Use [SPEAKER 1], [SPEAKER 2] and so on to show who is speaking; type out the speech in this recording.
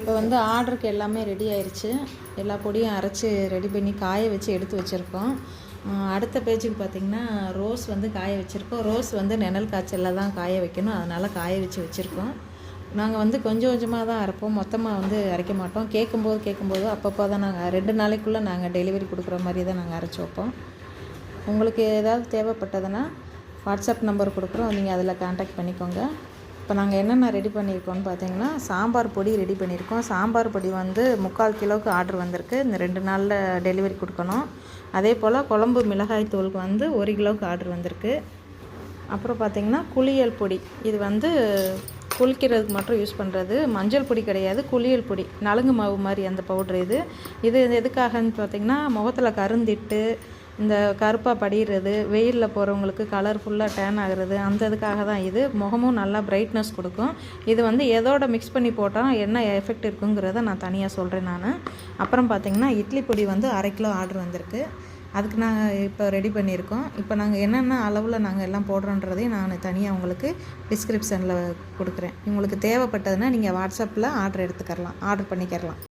[SPEAKER 1] இப்போ வந்து ஆர்டருக்கு எல்லாமே ரெடி ஆயிடுச்சு. எல்லா பொடியும் அரைச்சி ரெடி பண்ணி காய வச்சு எடுத்து வச்சுருக்கோம். அடுத்த பேஜுக்கு பார்த்திங்கன்னா ரோஸ் வந்து காய வச்சுருக்கோம். ரோஸ் வந்து நிழல் காய்ச்சலில் தான் காய வைக்கணும், அதனால் காய வச்சுருக்கோம். நாங்கள் வந்து கொஞ்சம் கொஞ்சமாக தான் அரைப்போம், மொத்தமாக வந்து அரைக்க மாட்டோம். கேட்கும்போது அப்பப்போ தான் நாங்கள் 2 நாளைக்குள்ளே நாங்கள் டெலிவரி கொடுக்குற மாதிரி தான் நாங்கள் அரைச்சி வைப்போம். உங்களுக்கு ஏதாவது தேவைப்பட்டதுன்னா வாட்ஸ்அப் நம்பர் கொடுக்குறோம், நீங்கள் அதில் கான்டாக்ட் பண்ணிக்கோங்க. இப்போ நாங்கள் என்னென்ன ரெடி பண்ணியிருக்கோம்னு பார்த்தீங்கன்னா, சாம்பார் பொடி ரெடி பண்ணியிருக்கோம். சாம்பார் பொடி வந்து 3/4 கிலோவுக்கு ஆர்டர் வந்திருக்கு. இந்த 2 நாளில் டெலிவரி கொடுக்கணும். அதே போல் குழம்பு மிளகாய் தூளுக்கு வந்து 1 கிலோவுக்கு ஆர்டர் வந்திருக்கு. அப்புறம் பார்த்திங்கன்னா குளியல் பொடி, இது வந்து குளிக்கிறதுக்கு மட்டும் யூஸ் பண்ணுறது, மஞ்சள் பொடி கிடையாது, குளியல் பொடி, நலுங்கு மாவு மாதிரி அந்த பவுட்ரு. இது எதுக்காகன்னு பார்த்திங்கன்னா, முகத்தில் கருந்திட்டு இந்த கருப்பாக படிகிறது, வெயிலில் போகிறவங்களுக்கு கலர்ஃபுல்லாக டேன் ஆகிறது, அந்த இதுக்காக தான். இது முகமும் நல்லா பிரைட்னஸ் கொடுக்கும். இது வந்து எதோட மிக்ஸ் பண்ணி போட்டால் என்ன எஃபெக்ட் இருக்குங்கிறத நான் தனியாக சொல்கிறேன் நான். அப்புறம் பார்த்திங்கன்னா இட்லி பொடி வந்து 1/2 கிலோ ஆர்டர் வந்திருக்கு. அதுக்கு நாங்கள் இப்போ ரெடி பண்ணியிருக்கோம். இப்போ நாங்கள் என்னென்ன அளவில் நாங்கள் எல்லாம் போடுறோன்றதையும் நான் தனியாக உங்களுக்கு டிஸ்கிரிப்ஷனில் கொடுக்குறேன். உங்களுக்கு தேவைப்பட்டதுன்னா நீங்கள் வாட்ஸ்அப்பில் ஆர்டர் பண்ணிக்கிறலாம்.